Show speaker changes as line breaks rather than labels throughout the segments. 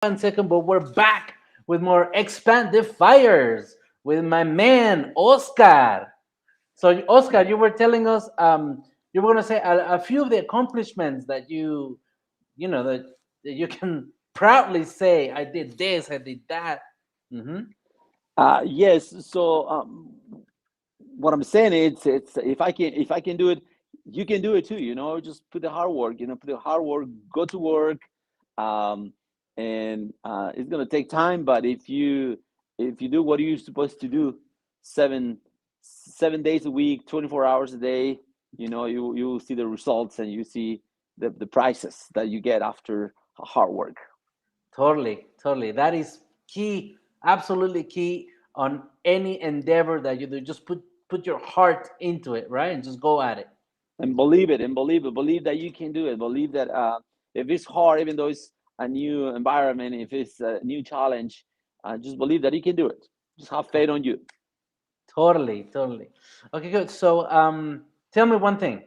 1 second, but we're back with more expanded fires with my man Oscar. So, Oscar, you were telling us, you were going to say a few of the accomplishments that that you can proudly say, I did this, I did that. Hmm.
Yes. So what I'm saying is, it's if I can do it, you can do it too. Just put the hard work. Put the hard work. Go to work, um, and it's gonna take time. But if you do what you're supposed to do, seven seven days a week, 24 hours a day, you will see the results, and you see the prices that you get after hard work.
Totally, totally. That is key, absolutely key on any endeavor that you do. Just put your heart into it, right? And just go at it.
And believe it, and believe it, believe that you can do it, believe that if it's hard, even though it's a new environment, if it's a new challenge, just believe that you can do it. Just have faith on you.
Totally, totally. Okay, good. So, tell me one thing.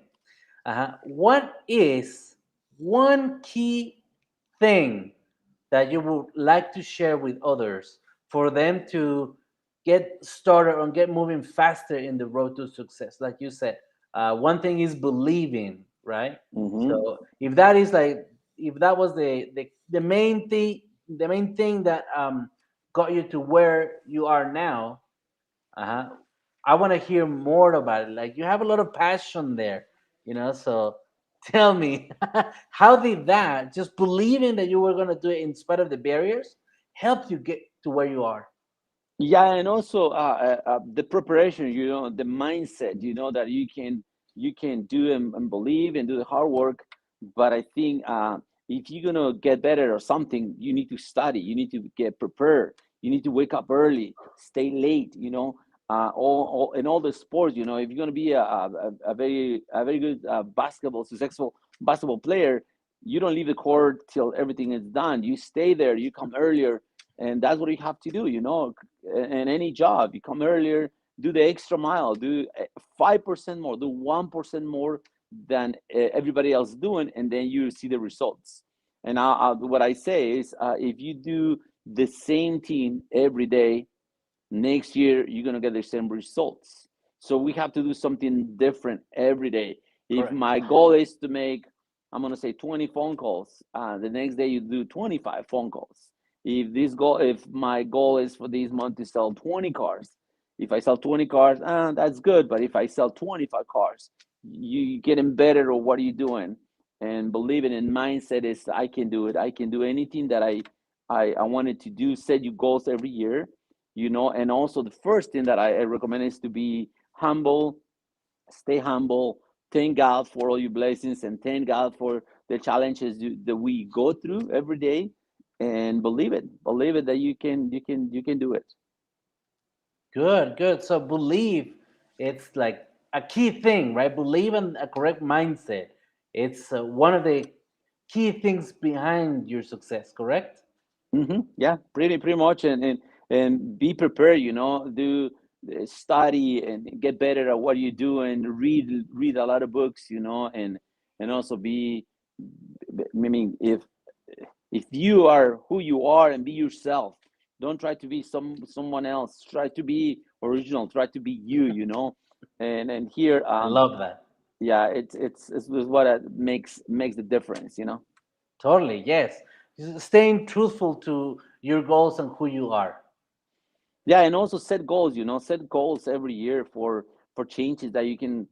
What is one key thing that you would like to share with others for them to get started or get moving faster in the road to success? Like you said, one thing is believing, right?
Hmm.
So, if that is like, if that was the main thing, the main thing that got you to where you are now, uh-huh. I want to hear more about it. Like you have a lot of passion there, So tell me, how did that just believing that you were going to do it in spite of the barriers help you get to where you are?
Yeah, and also the preparation, the mindset, that you can do and believe and do the hard work. But I think if you're gonna get better or something, you need to study, you need to get prepared, you need to wake up early, stay late, all in all the sports. If you're gonna be a very good successful basketball player, you don't leave the court till everything is done. You stay there, you come earlier, and that's what you have to do. In any job, you come earlier, do the extra mile, do 5% more, do 1% more than everybody else doing, and then you see the results. And what I say is, if you do the same thing every day, next year you're going to get the same results. So we have to do something different every day. If
Correct.
my goal is to make, I'm going to say 20 phone calls, the next day you do 25 phone calls. If my goal is for this month to sell 20 cars, if I sell 20 cars, that's good. But if I sell 25 cars, you getting better at what you're doing. And believing in mindset is, I can do it. I can do anything that I wanted to do. Set your goals every year, and also the first thing that I recommend is to be humble. Stay humble. Thank God for all your blessings, and thank God for the challenges that we go through every day, and believe it that you can do it.
Good, good. So believe, it's like a key thing, right? Believe in a correct mindset. It's one of the key things behind your success, correct?
Yeah, pretty much, and be prepared. Do study and get better at what you do, and read a lot of books. And also be. I mean, if you are who you are, and be yourself. Don't try to be someone else. Try to be original. Try to be you. And here,
I love that.
yeah, it's what makes the difference.
Totally, yes. Just staying truthful to your goals and who you are.
Yeah, and also set goals. Set goals every year for changes that you can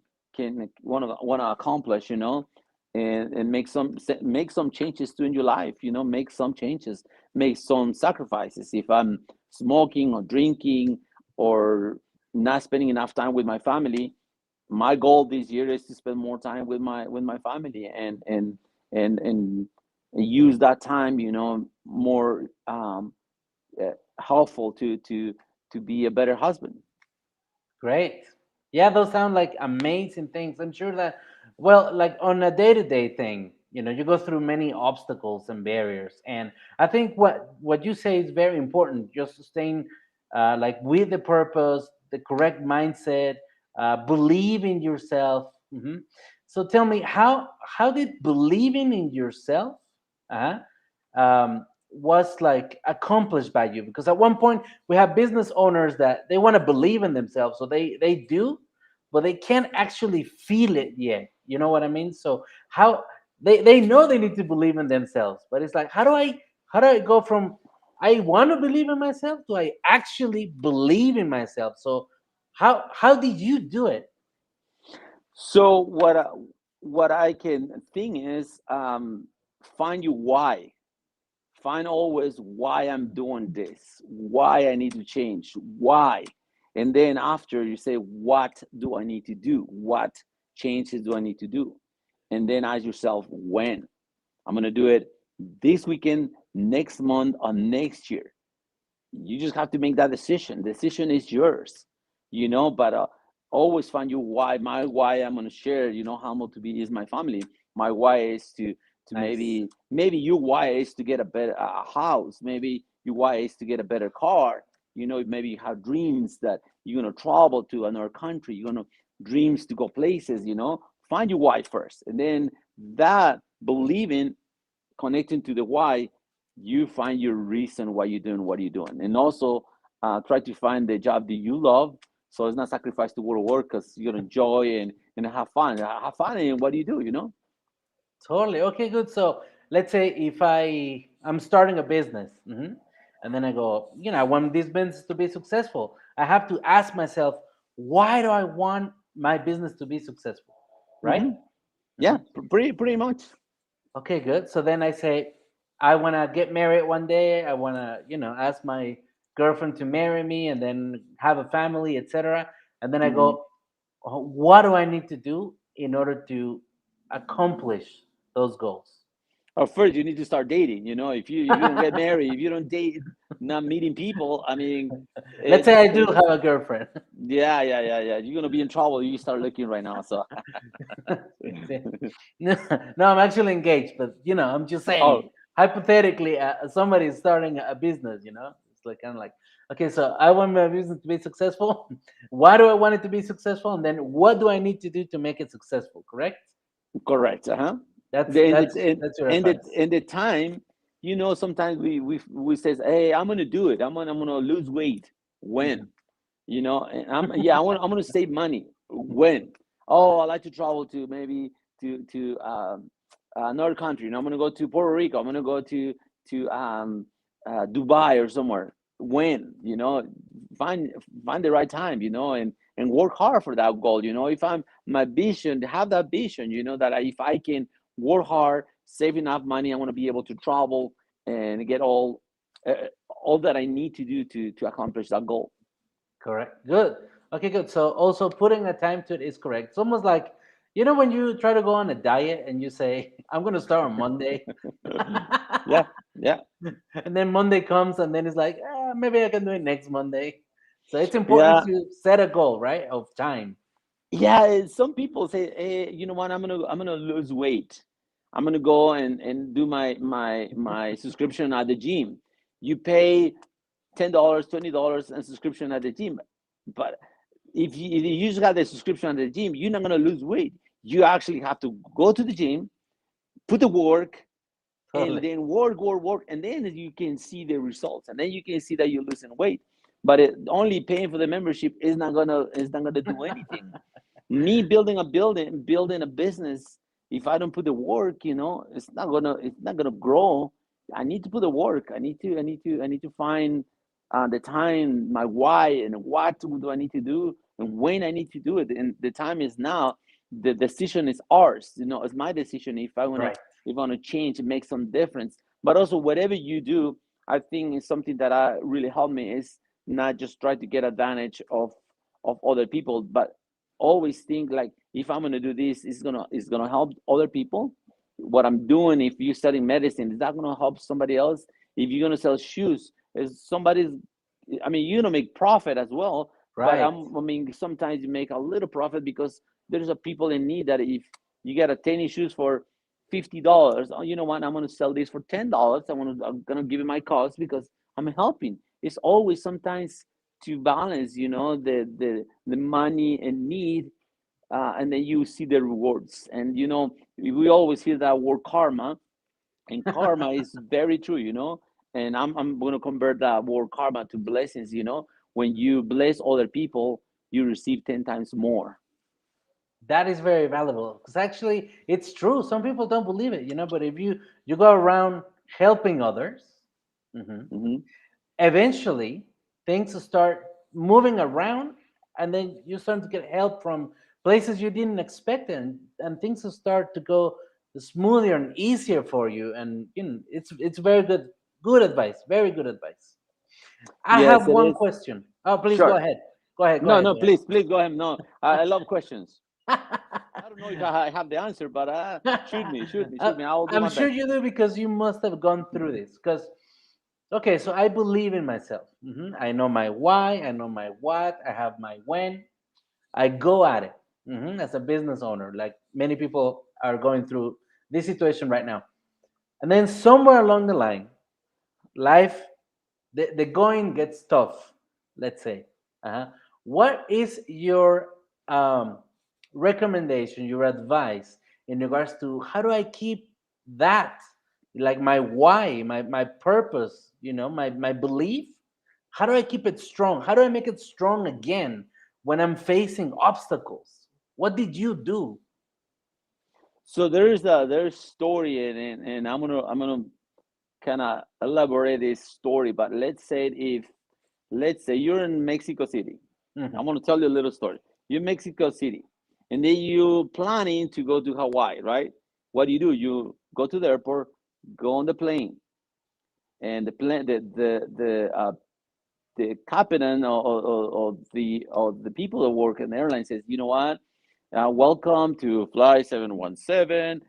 want to accomplish. And make some changes to in your life. Make some changes, make some sacrifices. If I'm smoking or drinking or not spending enough time with my family, my goal this year is to spend more time with my family, and use that time, more helpful to be a better husband.
Great. Yeah, those sound like amazing things. I'm sure that, well, like on a day-to-day thing, you go through many obstacles and barriers, and I think what you say is very important. Just staying like with the purpose, the correct mindset, believe in yourself. So tell me, how did believing in yourself uh, was like accomplished by you? Because at one point we have business owners that they want to believe in themselves, so they do, but they can't actually feel it yet. You know what I mean? So how they know they need to believe in themselves, but it's like how do I go from I want to believe in myself to I actually believe in myself? So how did you do it?
So what I can think is, find you why. Find always why I'm doing this, why I need to change, why. And then after you say, what do I need to do? What changes do I need to do? And then ask yourself, when. I'm going to do it this weekend, next month, or next year. You just have to make that decision. Decision is yours, but always find you why. My why, I'm going to share, how much to be is my family. My why is to
Nice.
maybe your why is to get a better a house. Maybe your why is to get a better car. Maybe you have dreams that you're going to travel to another country. You're going to dreams to go places. Find your why first, and then that believing, connecting to the why, you find your reason why you're doing what you're doing. And also try to find the job that you love, so it's not sacrifice to work because you're gonna enjoy and have fun in what you do.
Totally. Okay, good. So let's say if I'm starting a business, and then I go, I want this business to be successful. I have to ask myself, why do I want my business to be successful? Right?
Hmm.
hmm
Yeah, pretty much.
Okay, good. So then I say, I want to get married one day. I want to, ask my girlfriend to marry me and then have a family, etc. And then I
Hmm.
go, what do I need to do in order to accomplish those goals?
First, you need to start dating. If you don't get married, if you don't date, not meeting people, I mean,
Let's say I do
it's
have a girlfriend.
yeah, yeah, yeah, yeah. You're gonna be in trouble. You start looking right now. So,
No, no, I'm actually engaged, but I'm just saying,
oh,
hypothetically, somebody is starting a business. It's like kind of like, okay, so I want my business to be successful. Why do I want it to be successful? And then what do I need to do to make it successful? Correct?
correct. Uh-huh.
That's
The, and
that's
the and,
that's your
and the
advice.
and the time, sometimes we says, hey, I'm gonna do it. I'm gonna lose weight. When?
Mhm.
And I'm gonna save money. When? Oh, I like to travel to maybe to another country. I'm gonna go to Puerto Rico. I'm gonna go to Dubai or somewhere. When? Find find the right time. And work hard for that goal. If I'm my vision, have that vision. That if I can work hard, save enough money, I want to be able to travel and get all that I need to do to accomplish that goal.
Correct. Good. Okay, good. So also putting a time to it is correct. It's almost like when you try to go on a diet and you say, I'm gonna start on Monday.
Yeah, yeah,
And then Monday comes and then it's like, maybe I can do it next Monday. So it's important
yeah,
to set a goal, right? Of time.
yeah. Some people say, hey, you know what? I'm gonna lose weight. I'm gonna go and do my subscription at the gym. You pay $10, $20 and subscription at the gym, but if you just got the subscription at the gym, you're not gonna lose weight. You actually have to go to the gym, put the work, and
Totally.
then work, and then you can see the results, and then you can see that you're losing weight. But only paying for the membership is not gonna do anything. Me building a business, if I don't put the work, it's not gonna grow. I need to put the work. I need to find the time, my why, and what do I need to do, and when I need to do it. And the time is now. The decision is ours. It's my decision if I want to
Right.
if I want to change and make some difference. But also, whatever you do, I think is something that really helped me is not just try to get advantage of other people, but always think like, if I'm gonna do this, it's gonna help other people. What I'm doing, if you're studying medicine, is that gonna help somebody else? If you're gonna sell shoes, is somebody's I mean, make profit as well, but
Right.
I mean, sometimes you make a little profit because there's a people in need that if you get a tennis shoes for $50, oh, you know what? I'm gonna sell this for $10. I'm gonna give it my cost because I'm helping. It's always sometimes to balance, the money and need, and then you see the rewards. And we always hear that word karma, and karma is very true. And I'm going to convert that word karma to blessings. When you bless other people, you receive 10 times more.
That is very valuable because actually it's true. Some people don't believe it, but if you go around helping others, mhm,
Hmm.
eventually things will start moving around, and then you start to get help from places you didn't expect, and things will start to go smoother and easier for you. And it's very good advice, very good advice. I have
Yes, it
one
is.
question. Oh, please go
Sure.
ahead. Go ahead. Go
No,
ahead.
no,
Go ahead.
please go ahead. No, I love questions. I don't know if I have the answer, but shoot me, shoot me, shoot me. I will do
I'm
my
sure
best.
you do because you must have gone through this. Because, okay, so I believe in myself. I know my why, I know my what, I have my when. I go at it as a business owner, like many people are going through this situation right now. And then somewhere along the line, life, the going gets tough, let's say. uh What is your um, recommendation, your advice in regards to how do I keep that, like my why, my purpose, my belief? How do I keep it strong? How do I make it strong again when I'm facing obstacles? What did you do?
So there's story and I'm gonna kind of elaborate this story. But let's say you're in Mexico City.
Mhm.
I'm gonna tell you a little story. You're in Mexico City, and then you planning to go to Hawaii, right? What do? You go to the airport, go on the plane, and the plane the captain or the people that work in the airline says, you know what? Welcome to Fly 717.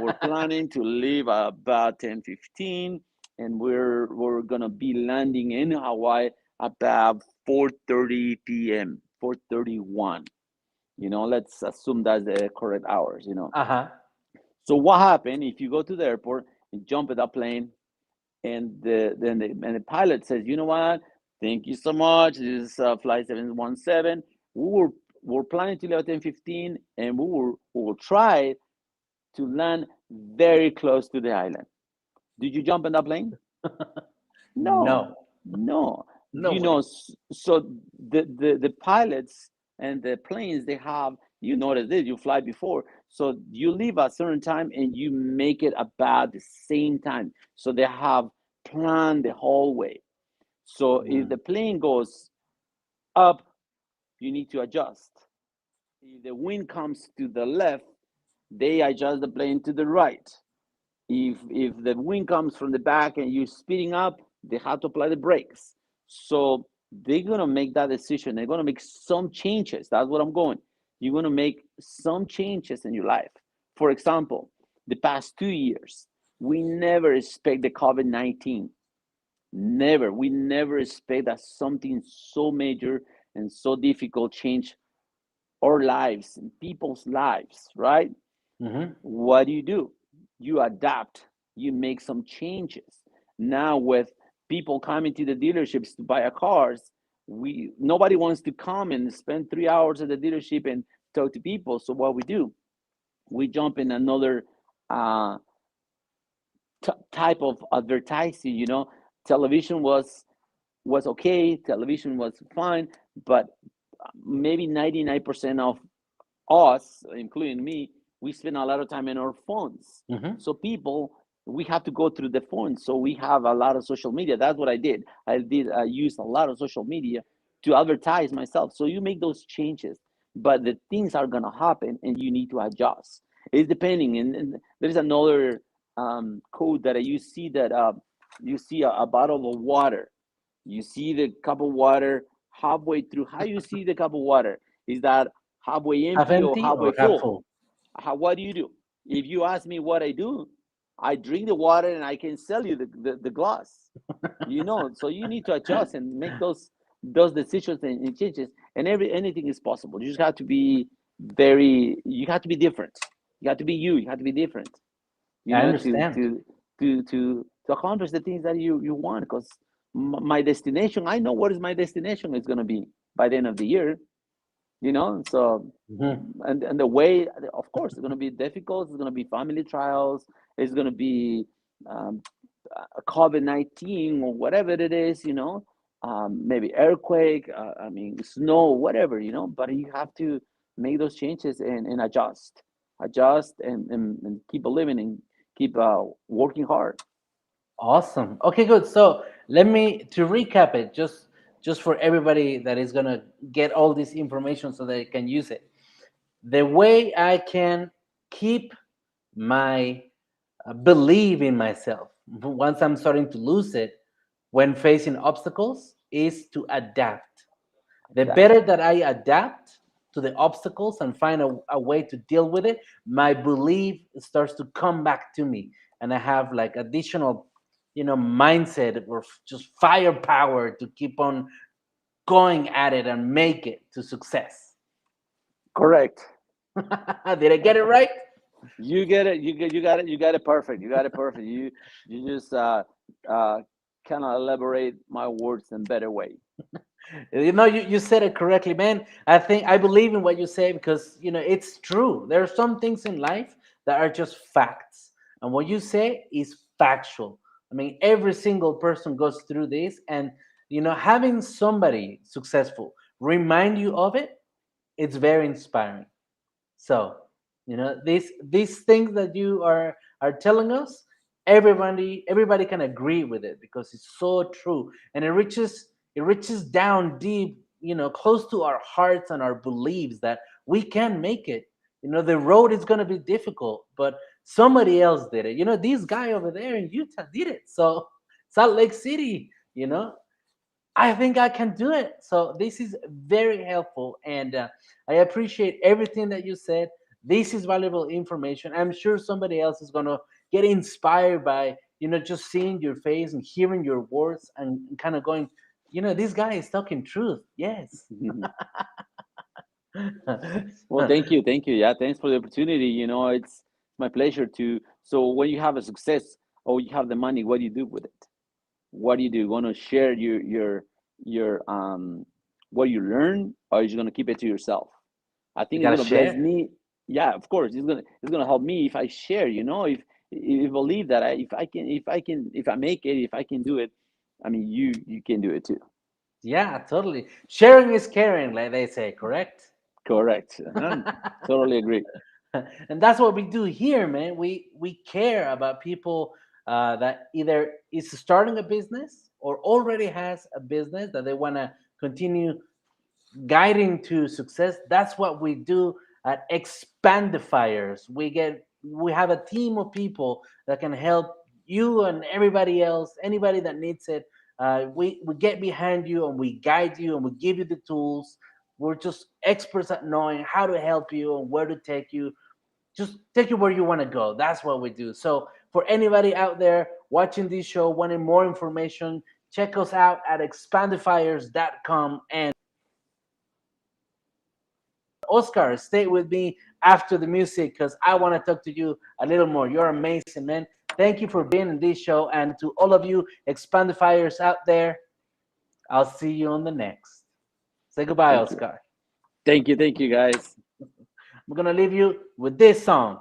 We're planning to leave about 10:15, and we're gonna be landing in Hawaii about 4:30 p.m. 4:31. Let's assume that's the correct hours.
Uh-huh.
So what happened if you go to the airport and jump at that plane, and the pilot says, you know what? Thank you so much. This is flight 717. We're planning to leave at 10:15, and we will try to land very close to the island. Did you jump in that plane? No,
No.
no.
No way.
So the pilots and the planes, they have, notice this, you fly before. So you leave at a certain time and you make it about the same time. So they have planned the whole way. So if
Mm.
the plane goes up, you need to adjust. If the wind comes to the left, they adjust the plane to the right. If the wind comes from the back and you're speeding up, they have to apply the brakes. So they're gonna make that decision. They're gonna make some changes. That's what I'm going. You're gonna make some changes in your life. For example, the past 2 years, we never expect the COVID-19. Never. We never expect that something so major and so difficult change our lives and people's lives, right?
Mm-hmm.
What do? You adapt, you make some changes. Now, with people coming to the dealerships to buy a cars, nobody wants to come and spend 3 hours at the dealership and talk to people. So what we do, we jump in another uh, type of advertising. Television was okay, television was fine, but maybe 99% of us, including me, we spend a lot of time in our phones.
Mm-hmm.
So people, we have to go through the phone. So we have a lot of social media. That's what I did. I used a lot of social media to advertise myself. So you make those changes, but the things are gonna happen, and you need to adjust. It's depending. And there's another code that you see that you see a bottle of water. You see the cup of water halfway through. How you see the cup of water? Is that halfway
Half
empty or
empty
halfway
or half
full?
full?
What do you do? If you ask me what I do, I drink the water and I can sell you the glass. So you need to adjust and make those decisions and changes. And anything is possible. You just have to be you have to be different. You have to be you. You have to be different.
I
To
understand.
accomplish the things that you want. Because my destination, I know what is my destination is going to be by the end of the year. So,
Mm-hmm.
and the way, of course, it's going to be difficult. It's going to be family trials. It's going to be um, COVID-19 or whatever it is, maybe earthquake, I mean, snow, whatever, but you have to make those changes and adjust and keep believing and keep working hard.
Awesome. Okay, good. So let me to recap it, just for everybody that is gonna get all this information so they can use it. The way I can keep my believe in myself once I'm starting to lose it when facing obstacles is to adapt. The
Adapt.
better that I adapt to the obstacles and find a way to deal with it, my belief starts to come back to me. And I have like additional, mindset or just firepower to keep on going at it and make it to success.
Correct.
Did I get it right?
You get it. You got it. You got it perfect. You got it perfect. You just uh kind of elaborate my words in better way.
You said it correctly, man. I believe in what you say because it's true. There are some things in life that are just facts, and what you say is factual. I mean, every single person goes through this, and having somebody successful remind you of it, it's very inspiring. So, these things that you are telling us, everybody can agree with it because it's so true, and it reaches down deep, close to our hearts and our beliefs that we can make it. The road is going to be difficult, but somebody else did it. This guy over there in Utah did it. So Salt Lake City, I think I can do it. So this is very helpful, and I appreciate everything that you said. This is valuable information. I'm sure somebody else is gonna get inspired by just seeing your face and hearing your words and kind of going, this guy is talking truth. Yes.
Well, thank you, thank you. Yeah, thanks for the opportunity. It's my pleasure to. So when you have a success or you have the money, what do you do with it? What do you do? You want to share your what you learn, or are you gonna keep it to yourself? I
You
think it's
gotta
gonna bless
share.
me. Yeah, of course, it's gonna help me if I share. If you believe that if I make it, if I can do it, I mean, you can do it too.
Yeah, totally. Sharing is caring, like they say. Correct.
Correct. Totally agree.
And that's what we do here, man. We care about people that either is starting a business or already has a business that they want to continue guiding to success. That's what we do at Expandifiers. We have a team of people that can help you and everybody else, anybody that needs it. We get behind you and we guide you and we give you the tools. We're just experts at knowing how to help you and where to take you, just take you where you want to go. That's what we do. So for anybody out there watching this show, wanting more information, check us out at expandifiers.com. And Oscar, stay with me after the music because I want to talk to you a little more. You're amazing, man. Thank you for being in this show. And to all of you expandifiers out there, I'll see you on the next. Say goodbye,
Thank you.
Oscar.
Thank you. Thank you, guys.
I'm going to leave you with this song.